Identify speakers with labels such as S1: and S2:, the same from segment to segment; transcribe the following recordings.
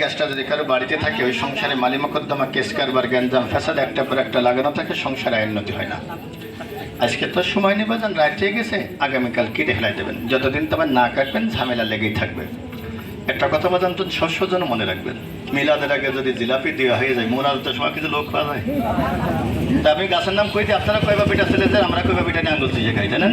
S1: গ্যাসটা যদি কারো বাড়িতে থাকে ওই সংসারে মালি মোকদ্দমা কেস কারবার গ্যাঞ্জাম ফ্যাসাদ একটা পর একটা লাগানো থাকে, সংসারে উন্নতি হয় না। আজকে তো সময় নেই বাজান, রাত হয়ে গেছে, আগামীকাল কেটে ফেলাই দেবেন। যতদিন তোমার না কাটবেন ঝামেলা লেগেই থাকবে। একটা কথা বাজান তো শস্য যেন মনে রাখবেন, মিলাদের আগে যদি জিলাপি দেওয়া হয়ে যায় মোনাজাতের সময় কিছু লোক পাওয়া যায়। তা আমি গাছের নাম কইতে আপনারা কয়বা পিঠা ছেলে যায়, আমরা কয়বা পিঠা নিয়ে আঙুল দিয়ে খাই, জানেন?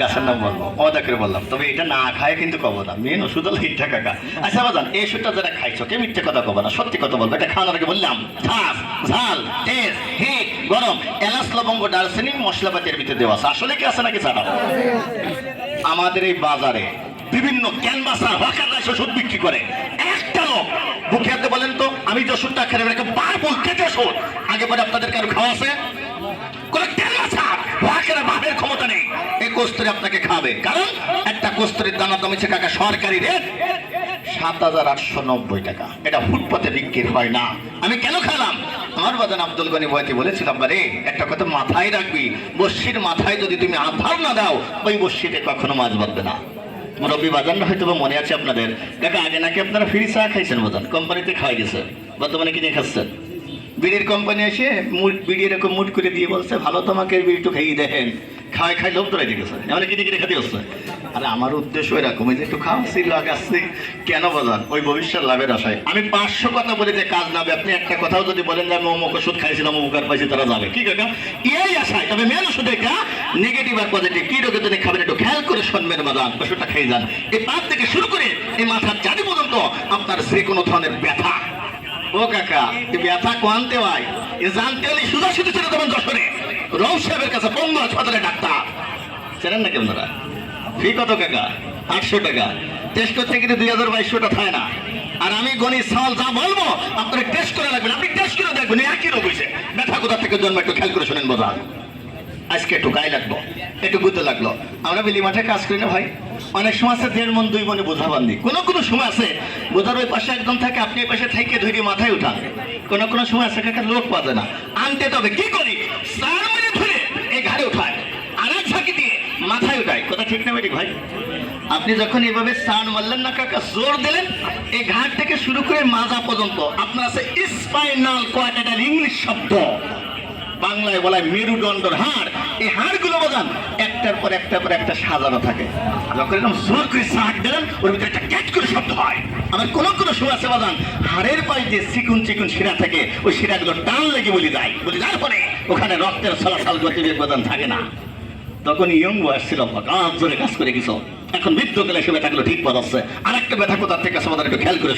S1: গাছের নাম বলবো অদাকে বললাম, তবে এটা না খায় কিন্তু কব না, মেন ওষুধ হলো ইটা কাকা। আচ্ছা বাজান, এই ওষুধটা যারা খাইছো কে মিথ্যে কথা কব না, সত্যি কথা বলবো। এটা খাওয়ানোর আগে বললাম ঝাঁস ঝাল তেজ হিট গরম এলাচ লবঙ্গ দারচিনি মশলাপাতির ভিতরে দেওয়া আছে। আসলে কি আছে নাকি ছাড়া? আমাদের এই বাজারে বিভিন্ন ক্যানভাসার হকাররা ওষুধ বিক্রি করে। একটা লোক বুকে হাতে বলেন তো, আমি যে ওষুধটা খেলে বারবার খেতে ওষুধ আগে পরে আপনাদের কারো খাওয়া আছে? কোন ক্যানভাসার হকারের বাপের ক্ষমতা নেই এই কস্তুরি আপনাকে খাবে, কারণ একটা কস্তুরির দানা কমেছে কাকা সরকারি রেট ৭,৮৯০ টাকা। এটা ফুটপাতে বিক্রি হয় না। আমি কেন খেলাম? আমার বাজান আব্দুল গনি বয়াতি বলেছিলাম, বারে একটা কথা মাথায় রাখবি, বস্যির মাথায় যদি তুমি আধার না দাও ওই বস্যিতে কখনো মাছ বাঁধবে না। মুরব্বী বাজানরা হয়তো মনে আছে আপনাদের, কাকা আগে নাকি আপনারা ফ্রি চা খাইছেন বাজান, কোম্পানিতে খাওয়া গেছে, বর্তমানে কিনে খাচ্ছেন। বিড়ির কোম্পানি এসে বিড়ি এরকম মুট করে দিয়ে বলছে ভালো তোমাকে বিড়ি একটু খাইয়ে দেখেন, খাওয়াই খাই লোক ধরে গেছে, এমন কিনে কিনে খেতে হচ্ছে। আরে আমার উদ্দেশ্য এরকম, যে একটু খাওয়াচ্ছি লাগাচ্ছি কেন বাজান, ওই ভবিষ্যৎ লাভের আশায়। আমি 500 কথা বলে যে কাজ নাবে, আপনি একটা কথাও যদি বলেন যে আমি অমুক ওষুধ খাইছিলাম অমুকার পাইছি তারা যাবে, কি কাকা এই আশায়। তবে মেন ওষুধ এটা নেগেটিভ আর পজিটিভ, কি রোগে তিনি খাবেন একটু খেয়াল করে শুনবেন বাজান, ওষুধটা খেয়ে যান। এই পাত থেকে শুরু করে এই মাথার জানি পর্যন্ত আপনার যে কোনো ধরনের ব্যথা, ও কাকা ব্যথা কোয়ান্তে হয় এ জানতে হলে সুদা শুধু ছেড়ে দেবেন যশোরে রৌফ সাহেবের কাছে 15 হাসপাতালে ডাক্তার চেনেন নাকি আপনারা? ফি কত কাকা? 800 টাকা। টেস্ট করতে কিন্তু 2022 থাকে না। আর আমি গণি সাল যা বলবো আপনারা টেস্ট করে রাখবেন, আপনি টেস্ট করে দেখবেন একই রোগ হয়েছে। ব্যথা কোথা থেকে জন্ম একটু খেয়াল করে শোনেন বোঝা। আজকে একটু গায়ে লাগলো, একটু বুঝতে লাগলো। আমরা বিলি মাঠে কাজ করি না ভাই, অনেক সময় আছে 1.5 মন 2 মনে বোঝা বান্ধি, কোনো সময় আছে বোঝার ওই পাশে একদম থাকে, আপনি এই পাশে থেকে ধরে মাথায় উঠান। কোনো সময় আছে কাকা লোক পাবে না, আনতে তবে কি করি 4 মিনিট ধরে এই ঘাড়ে উঠায় আর এক ঝাঁকি দিয়ে মাথায় উঠায়। কথা ঠিক না বেটি ভাই? আপনি যখন এভাবে সান মারলেন না কাকা, জোর দিলেন এই ঘাট থেকে শুরু করে মাজা পর্যন্ত আপনার আছে স্পাইনাল কর্ড, এটা ইংলিশ শব্দ, বাংলায় বলায় মেরুদণ্ডর হাড়। এই হাড়গুলো বাজান একটার পর একটা সাজানো থাকে, যখন এরকম জোর করে শাক দেন ওর ভিতরে একটা ক্যাট করে শব্দ হয়। আবার কোনো সময় আছে বাজান হাড়ের পায়ে যে চিকুন শিরা থাকে ওই শিরাগুলো টান লেগে বলি যার পরে ওখানে রক্তের চলাচল গতিবেগ বাজান থাকে না। তখন ইয়ং বয়স ছিল, কাজ জোরে কাজ করে গেছো, এখন বৃদ্ধকালে সে ব্যথাগুলো ঠিক পাচ্ছে। আর একটা ব্যথা কোথার থেকে আছে বাজান একটু খেয়াল করে